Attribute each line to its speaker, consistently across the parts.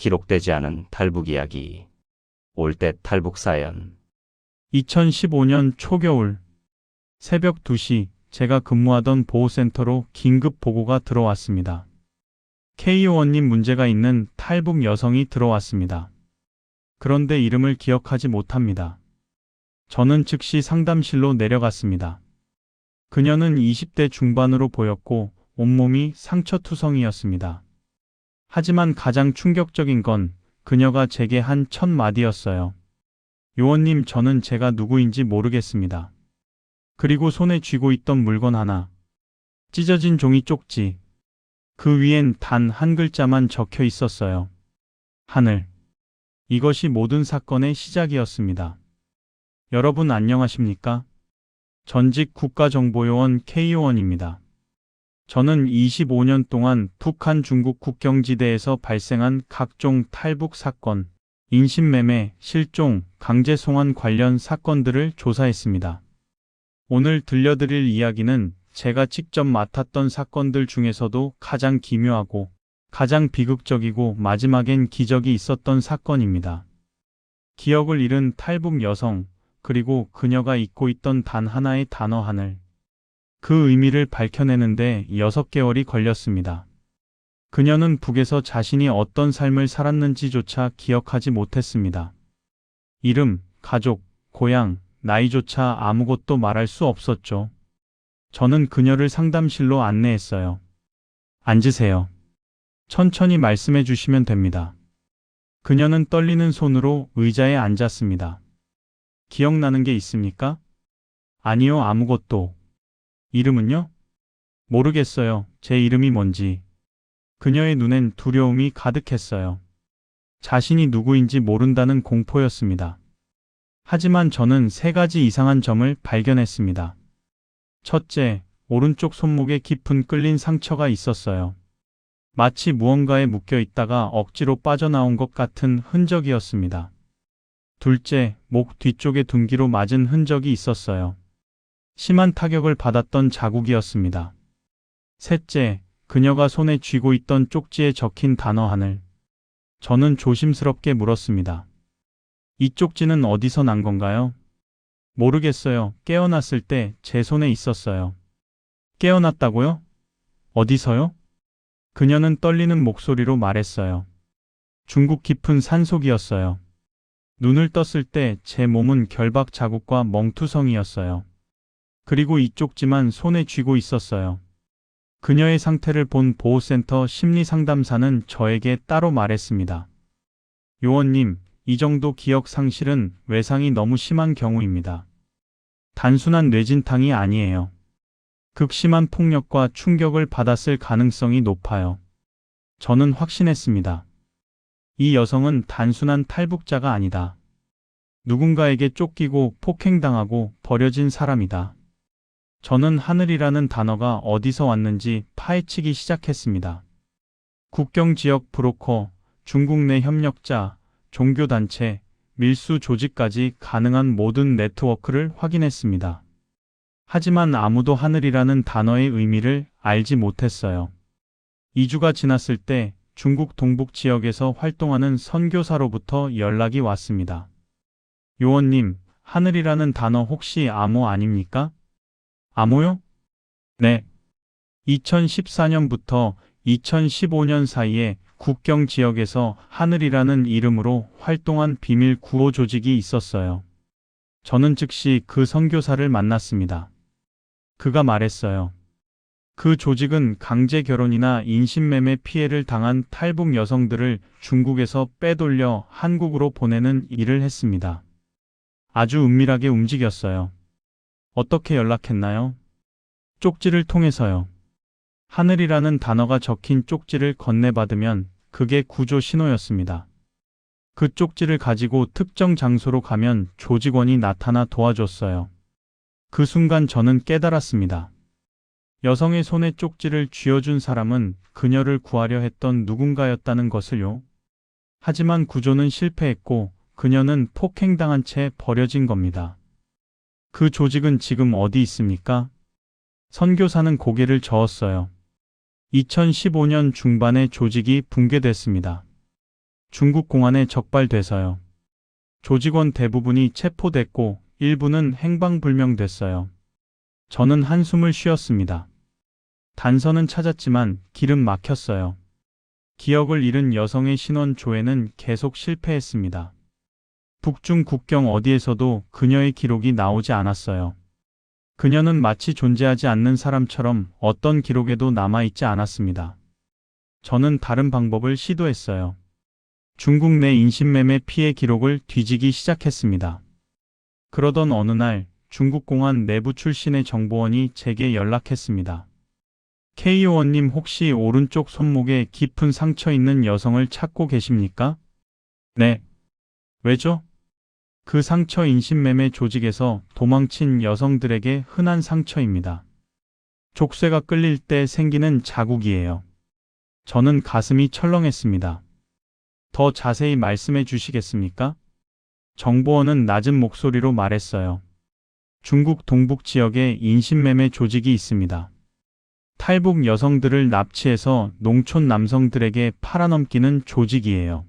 Speaker 1: 기록되지 않은 탈북 이야기. 올댓 탈북 사연.
Speaker 2: 2015년 초겨울 새벽 2시 제가 근무하던 보호센터로 긴급 보고가 들어왔습니다. K요원님 문제가 있는 탈북 여성이 들어왔습니다. 그런데 이름을 기억하지 못합니다. 저는 즉시 상담실로 내려갔습니다. 그녀는 20대 중반으로 보였고 온몸이 상처투성이었습니다. 하지만 가장 충격적인 건 그녀가 제게 한 첫 마디였어요. 요원님, 저는 제가 누구인지 모르겠습니다. 그리고 손에 쥐고 있던 물건 하나. 찢어진 종이 쪽지. 그 위엔 단 한 글자만 적혀 있었어요. 하늘. 이것이 모든 사건의 시작이었습니다. 여러분 안녕하십니까? 전직 국가정보요원 K요원입니다. 저는 25년 동안 북한 중국 국경지대에서 발생한 각종 탈북 사건, 인신매매, 실종, 강제 송환 관련 사건들을 조사했습니다. 오늘 들려드릴 이야기는 제가 직접 맡았던 사건들 중에서도 가장 기묘하고 가장 비극적이고 마지막엔 기적이 있었던 사건입니다. 기억을 잃은 탈북 여성, 그리고 그녀가 잊고 있던 단 하나의 단어 하늘. 그 의미를 밝혀내는데 6개월이 걸렸습니다. 그녀는 북에서 자신이 어떤 삶을 살았는지조차 기억하지 못했습니다. 이름, 가족, 고향, 나이조차 아무것도 말할 수 없었죠. 저는 그녀를 상담실로 안내했어요. 앉으세요. 천천히 말씀해 주시면 됩니다. 그녀는 떨리는 손으로 의자에 앉았습니다. 기억나는 게 있습니까? 아니요, 아무것도. 이름은요? 모르겠어요. 제 이름이 뭔지. 그녀의 눈엔 두려움이 가득했어요. 자신이 누구인지 모른다는 공포였습니다. 하지만 저는 3가지 이상한 점을 발견했습니다. 첫째, 오른쪽 손목에 깊은 끌린 상처가 있었어요. 마치 무언가에 묶여 있다가 억지로 빠져나온 것 같은 흔적이었습니다. 둘째, 목 뒤쪽에 둔기로 맞은 흔적이 있었어요. 심한 타격을 받았던 자국이었습니다. 셋째, 그녀가 손에 쥐고 있던 쪽지에 적힌 단어 하늘. 저는 조심스럽게 물었습니다. 이 쪽지는 어디서 난 건가요? 모르겠어요. 깨어났을 때 제 손에 있었어요. 깨어났다고요? 어디서요? 그녀는 떨리는 목소리로 말했어요. 중국 깊은 산속이었어요. 눈을 떴을 때 제 몸은 결박 자국과 멍투성이었어요. 그리고 이 쪽지만 손에 쥐고 있었어요. 그녀의 상태를 본 보호센터 심리상담사는 저에게 따로 말했습니다. 요원님, 이 정도 기억 상실은 외상이 너무 심한 경우입니다. 단순한 뇌진탕이 아니에요. 극심한 폭력과 충격을 받았을 가능성이 높아요. 저는 확신했습니다. 이 여성은 단순한 탈북자가 아니다. 누군가에게 쫓기고 폭행당하고 버려진 사람이다. 저는 하늘이라는 단어가 어디서 왔는지 파헤치기 시작했습니다. 국경지역 브로커, 중국 내 협력자, 종교단체, 밀수 조직까지 가능한 모든 네트워크를 확인했습니다. 하지만 아무도 하늘이라는 단어의 의미를 알지 못했어요. 2주가 지났을 때 중국 동북 지역에서 활동하는 선교사로부터 연락이 왔습니다. 요원님, 하늘이라는 단어 혹시 암호 아닙니까? 암호요? 네. 2014년부터 2015년 사이에 국경 지역에서 하늘이라는 이름으로 활동한 비밀 구호 조직이 있었어요. 저는 즉시 그 선교사를 만났습니다. 그가 말했어요. 그 조직은 강제 결혼이나 인신매매 피해를 당한 탈북 여성들을 중국에서 빼돌려 한국으로 보내는 일을 했습니다. 아주 은밀하게 움직였어요. 어떻게 연락했나요? 쪽지를 통해서요. 하늘이라는 단어가 적힌 쪽지를 건네받으면 그게 구조 신호였습니다. 그 쪽지를 가지고 특정 장소로 가면 조직원이 나타나 도와줬어요. 그 순간 저는 깨달았습니다. 여성의 손에 쪽지를 쥐어준 사람은 그녀를 구하려 했던 누군가였다는 것을요. 하지만 구조는 실패했고 그녀는 폭행당한 채 버려진 겁니다. 그 조직은 지금 어디 있습니까? 선교사는 고개를 저었어요. 2015년 중반에 조직이 붕괴됐습니다. 중국 공안에 적발돼서요. 조직원 대부분이 체포됐고 일부는 행방불명됐어요. 저는 한숨을 쉬었습니다. 단서는 찾았지만 길은 막혔어요. 기억을 잃은 여성의 신원 조회는 계속 실패했습니다. 북중 국경 어디에서도 그녀의 기록이 나오지 않았어요. 그녀는 마치 존재하지 않는 사람처럼 어떤 기록에도 남아있지 않았습니다. 저는 다른 방법을 시도했어요. 중국 내 인신매매 피해 기록을 뒤지기 시작했습니다. 그러던 어느 날 중국 공안 내부 출신의 정보원이 제게 연락했습니다. K요원님 혹시 오른쪽 손목에 깊은 상처 있는 여성을 찾고 계십니까? 네. 왜죠? 그 상처 인신매매 조직에서 도망친 여성들에게 흔한 상처입니다. 족쇄가 끌릴 때 생기는 자국이에요. 저는 가슴이 철렁했습니다. 더 자세히 말씀해 주시겠습니까? 정보원은 낮은 목소리로 말했어요. 중국 동북 지역에 인신매매 조직이 있습니다. 탈북 여성들을 납치해서 농촌 남성들에게 팔아넘기는 조직이에요.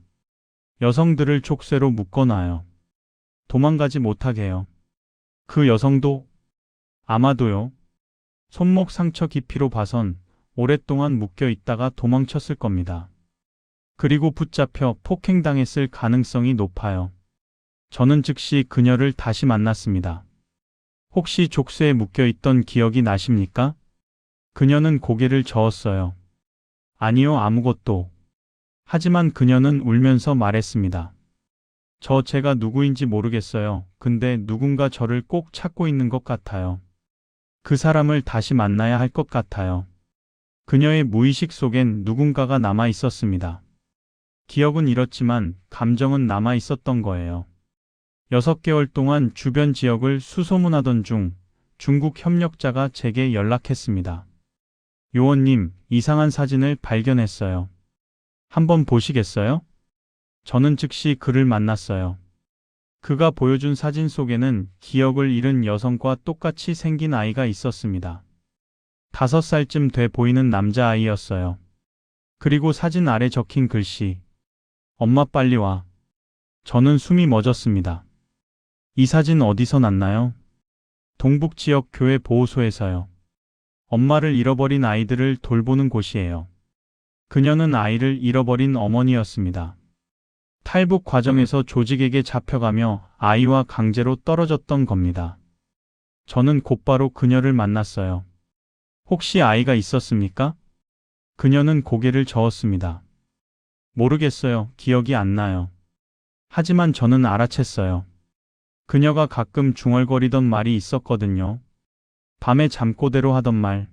Speaker 2: 여성들을 족쇄로 묶어놔요. 도망가지 못하게 해요. 그 여성도 아마도요. 손목 상처 깊이로 봐선 오랫동안 묶여 있다가 도망쳤을 겁니다. 그리고 붙잡혀 폭행당했을 가능성이 높아요. 저는 즉시 그녀를 다시 만났습니다. 혹시 족쇄에 묶여 있던 기억이 나십니까? 그녀는 고개를 저었어요. 아니요, 아무것도. 하지만 그녀는 울면서 말했습니다. 제가 누구인지 모르겠어요. 근데 누군가 저를 꼭 찾고 있는 것 같아요. 그 사람을 다시 만나야 할 것 같아요. 그녀의 무의식 속엔 누군가가 남아 있었습니다. 기억은 잃었지만 감정은 남아 있었던 거예요. 6개월 동안 주변 지역을 수소문하던 중 중국 협력자가 제게 연락했습니다. 요원님, 이상한 사진을 발견했어요. 한번 보시겠어요? 저는 즉시 그를 만났어요. 그가 보여준 사진 속에는 기억을 잃은 여성과 똑같이 생긴 아이가 있었습니다. 5살쯤 돼 보이는 남자아이였어요. 그리고 사진 아래 적힌 글씨. 엄마 빨리 와. 저는 숨이 멎었습니다. 이 사진 어디서 났나요? 동북 지역 교회 보호소에서요. 엄마를 잃어버린 아이들을 돌보는 곳이에요. 그녀는 아이를 잃어버린 어머니였습니다. 탈북 과정에서 조직에게 잡혀가며 아이와 강제로 떨어졌던 겁니다. 저는 곧바로 그녀를 만났어요. 혹시 아이가 있었습니까? 그녀는 고개를 저었습니다. 모르겠어요. 기억이 안 나요. 하지만 저는 알아챘어요. 그녀가 가끔 중얼거리던 말이 있었거든요. 밤에 잠꼬대로 하던 말.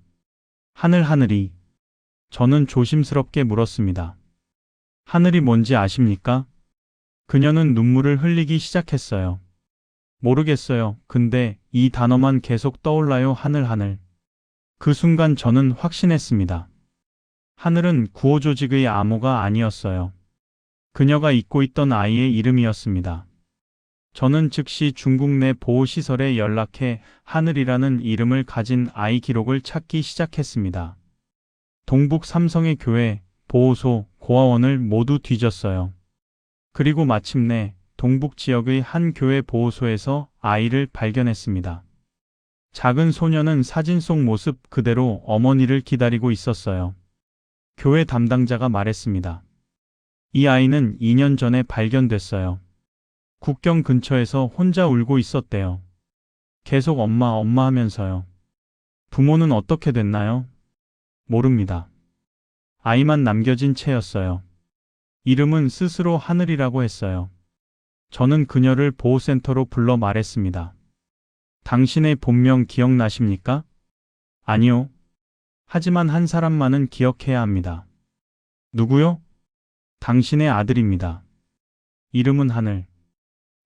Speaker 2: 하늘이. 저는 조심스럽게 물었습니다. 하늘이 뭔지 아십니까? 그녀는 눈물을 흘리기 시작했어요. 모르겠어요. 근데 이 단어만 계속 떠올라요. 하늘. 그 순간 저는 확신했습니다. 하늘은 구호조직의 암호가 아니었어요. 그녀가 잊고 있던 아이의 이름이었습니다. 저는 즉시 중국 내 보호시설에 연락해 하늘이라는 이름을 가진 아이 기록을 찾기 시작했습니다. 동북 삼성의 교회, 보호소, 고아원을 모두 뒤졌어요. 그리고 마침내 동북 지역의 한 교회 보호소에서 아이를 발견했습니다. 작은 소녀는 사진 속 모습 그대로 어머니를 기다리고 있었어요. 교회 담당자가 말했습니다. 이 아이는 2년 전에 발견됐어요. 국경 근처에서 혼자 울고 있었대요. 계속 엄마 하면서요. 부모는 어떻게 됐나요? 모릅니다. 아이만 남겨진 채였어요. 이름은 스스로 하늘이라고 했어요. 저는 그녀를 보호센터로 불러 말했습니다. 당신의 본명 기억나십니까? 아니요. 하지만 한 사람만은 기억해야 합니다. 누구요? 당신의 아들입니다. 이름은 하늘.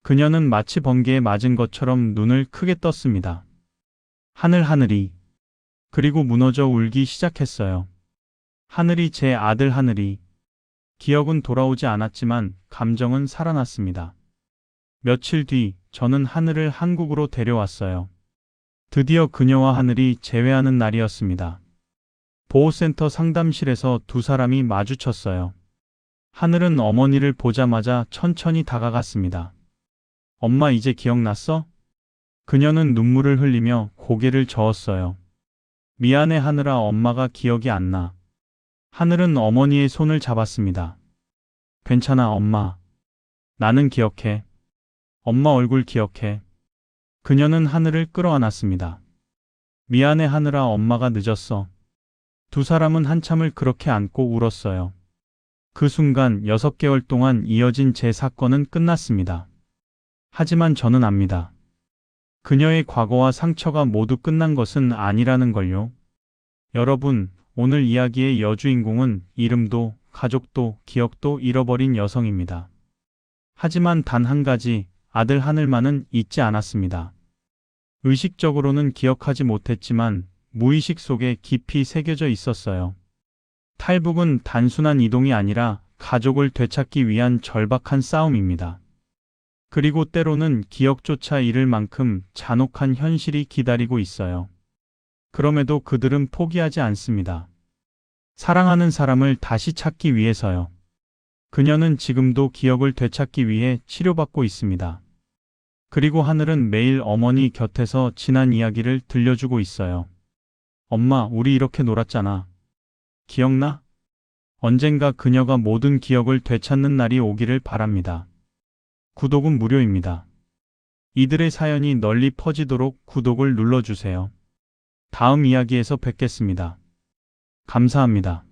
Speaker 2: 그녀는 마치 번개에 맞은 것처럼 눈을 크게 떴습니다. 하늘이. 그리고 무너져 울기 시작했어요. 하늘이 제 아들 하늘이. 기억은 돌아오지 않았지만 감정은 살아났습니다. 며칠 뒤 저는 하늘을 한국으로 데려왔어요. 드디어 그녀와 하늘이 재회하는 날이었습니다. 보호센터 상담실에서 두 사람이 마주쳤어요. 하늘은 어머니를 보자마자 천천히 다가갔습니다. 엄마 이제 기억났어? 그녀는 눈물을 흘리며 고개를 저었어요. 미안해 하늘아, 엄마가 기억이 안 나. 하늘은 어머니의 손을 잡았습니다. 괜찮아 엄마. 나는 기억해. 엄마 얼굴 기억해. 그녀는 하늘을 끌어안았습니다. 미안해 하늘아, 엄마가 늦었어. 두 사람은 한참을 그렇게 안고 울었어요. 그 순간 6개월 동안 이어진 제 사건은 끝났습니다. 하지만 저는 압니다. 그녀의 과거와 상처가 모두 끝난 것은 아니라는 걸요. 여러분, 오늘 이야기의 여주인공은 이름도 가족도 기억도 잃어버린 여성입니다. 하지만 단 한 가지, 아들 하늘만은 잊지 않았습니다. 의식적으로는 기억하지 못했지만 무의식 속에 깊이 새겨져 있었어요. 탈북은 단순한 이동이 아니라 가족을 되찾기 위한 절박한 싸움입니다. 그리고 때로는 기억조차 잃을 만큼 잔혹한 현실이 기다리고 있어요. 그럼에도 그들은 포기하지 않습니다. 사랑하는 사람을 다시 찾기 위해서요. 그녀는 지금도 기억을 되찾기 위해 치료받고 있습니다. 그리고 하늘은 매일 어머니 곁에서 지난 이야기를 들려주고 있어요. 엄마, 우리 이렇게 놀았잖아. 기억나? 언젠가 그녀가 모든 기억을 되찾는 날이 오기를 바랍니다. 구독은 무료입니다. 이들의 사연이 널리 퍼지도록 구독을 눌러주세요. 다음 이야기에서 뵙겠습니다. 감사합니다.